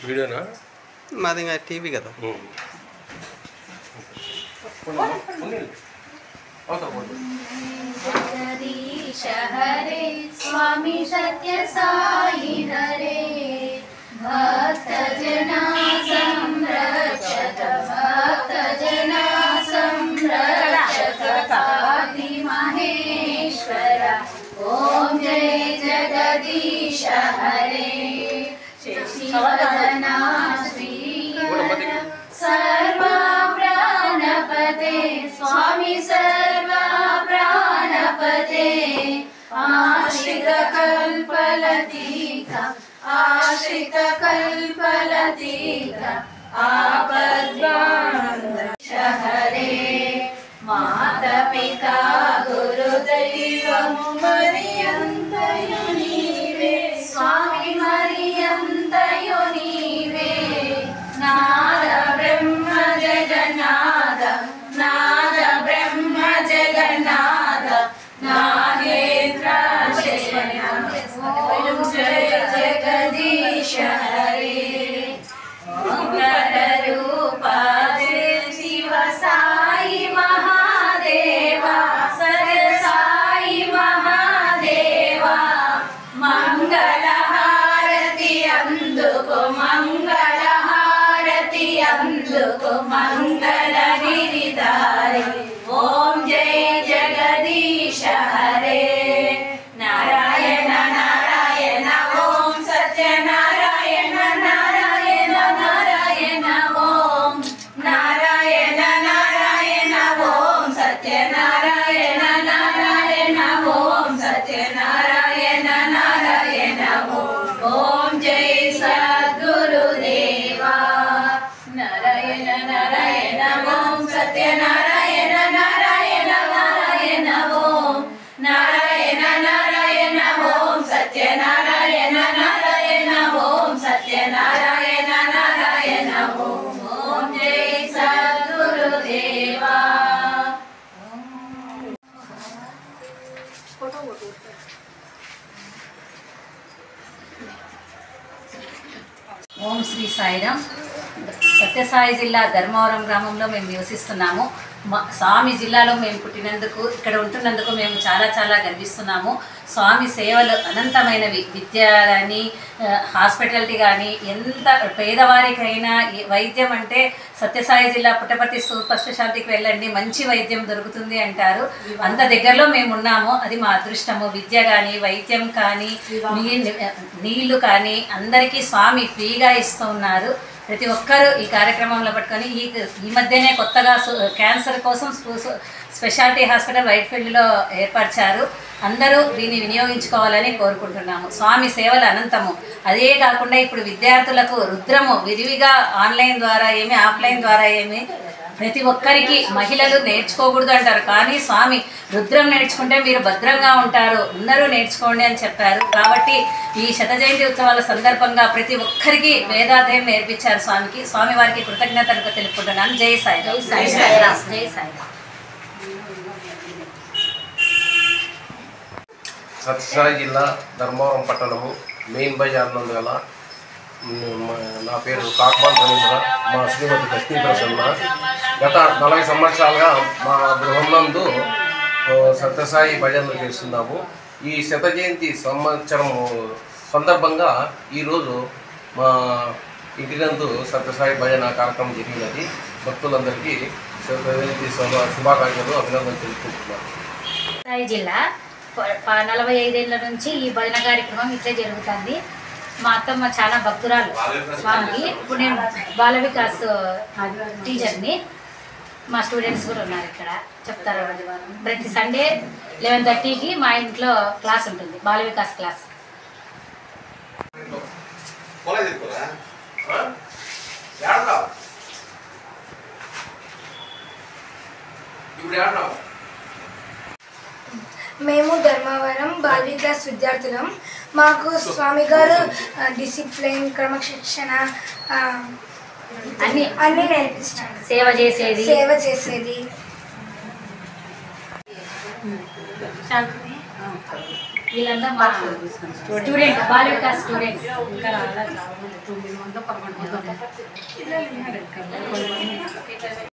వీడియోనా మాది టీవీ కదా. जगदीश हरे स्वामी सत्य साई हरे भक्त जना संरक्षक भक्त जना संरक्षक आदि महेश्वर ओम जय जगदीश हरे शिवदना श्री सर्व प्राणपते स्वामी सर्व प्राणपते आश्रित कल्पलतिका आश्रित कल्पलतिका आपद्बान्धव हरे माता पिता गुरुदैवं मरियन्तयो नीवे स्वामी मरियन्तयो नीवे नाद ब्रह्म जगन्नाथ नाद ब्रह्म जगन्नाथ नागेन्द्र जय जगदीश हरे ओंकार रूप शिव साई महादेवा सत्य साई महादेवा मंगल हारति अंदुको मंगल हारति अंदुको मंगल गिरिधारी ओम जय जगदीश हरे नारायण नारायण ओम सत्यनारायण नारायण नारायण ओम नारायण नारायण ओम सत्यनारायण नारायण ओम सत्यनारायण नारायण ओम जय सद्गुरुदेवा नारायण नारायण ओम सत्यनारायण नारायण नारायण ओम नारायण नारायण ओम सत्यनारायण नारायण ओम सत्यनारायण नारायण ओम जय सद्गुरुदेवा ఓం శ్రీ సాయిరామ్. సత్యసాయి జిల్లా ధర్మవరం గ్రామంలో మేము నివసిస్తున్నాము. స్వామి జిల్లాలో మేము పుట్టినందుకు ఇక్కడ ఉంటున్నందుకు మేము చాలా చాలా గర్విస్తున్నాము. స్వామి సేవలు అనంతమైనవి. విద్య కానీ హాస్పిటాలిటీ కానీ ఎంత పేదవారికైనా వైద్యం అంటే సత్యసాయి జిల్లా పుట్టపర్తి సూపర్ స్పెషాలిటీకి వెళ్ళండి మంచి వైద్యం దొరుకుతుంది అంటారు. అంత దగ్గరలో మేము ఉన్నాము. అది మా అదృష్టము. విద్య కానీ వైద్యం కానీ నీళ్లు కానీ అందరికీ స్వామి ఫ్రీగా ఇస్తూ ఉన్నారు. ప్రతి ఒక్కరూ ఈ కార్యక్రమంలో పట్టుకొని ఈ మధ్యనే కొత్తగా క్యాన్సర్ కోసం స్పెషాలిటీ హాస్పిటల్ వైట్ఫీల్డ్లో ఏర్పరిచారు. అందరూ దీన్ని వినియోగించుకోవాలని కోరుకుంటున్నాము. స్వామి సేవలు అనంతము. అదే కాకుండా ఇప్పుడు విద్యార్థులకు రుద్రము విరివిగా ఆన్లైన్ ద్వారా ఏమి ఆఫ్లైన్ ద్వారా ఏమి ప్రతి ఒక్కరికి మహిళలు నేర్చుకోకూడదు అంటారు. కానీ స్వామి రుద్రం నేర్చుకుంటే మీరు భద్రంగా ఉంటారు, అందరూ నేర్చుకోండి అని చెప్పారు. కాబట్టి ఈ శత జయంతి ఉత్సవాల సందర్భంగా ప్రతి ఒక్కరికి వేదాధ్యయనం నేర్పించారు స్వామికి. స్వామి వారికి కృతజ్ఞతలు తెలుపుకుంటున్నాను. జై సాయి జై సాయి జై సాయి. సత్యసాయి జిల్లా ధర్మవరం పట్టణము మెయిన్ బజార్ నందు గల నా పేరు కాక్మాన్ రవీంద్ర, మా శ్రీమతి లక్ష్మీ ప్రసన్న. గత 40 సంవత్సరాలుగా మా గృహంనందు సత్యసాయి భజనలు చేస్తున్నాము. ఈ శత జయంతి సంవత్సరం సందర్భంగా ఈరోజు మా ఇంటి నందు సత్యసాయి భజన కార్యక్రమం జరిగినది. భక్తులందరికీ శత జయంతి శుభాకాంక్షలు అభినందనలు తెలుపుకుంటున్నాను. సత్యసాయి జిల్లా 45 ఏళ్ల నుంచి ఈ భజన కార్యక్రమం ఇట్లే జరుగుతుంది. మా అత్తమ్మ చాలా భక్తురాలు స్వామికి. ఇప్పుడు నేను బాల వికాస్ టీచర్ని. మా స్టూడెంట్స్ కూడా ఉన్నారు ఇక్కడ, చెప్తారు. ప్రతి సండే 11:30కి మా ఇంట్లో క్లాస్ ఉంటుంది, బాల వికాస్ క్లాస్. మేము ధర్మవరం బాల వికాస్ విద్యార్థులం. మాకు స్వామి గారు డిసిప్లిన్, క్రమశిక్షణ, అన్ని అన్ని నేర్పిస్తాను. సేవ చేసేది. వీళ్ళంతా మా స్టూడెంట్, బాల వికాస్ స్టూడెంట్.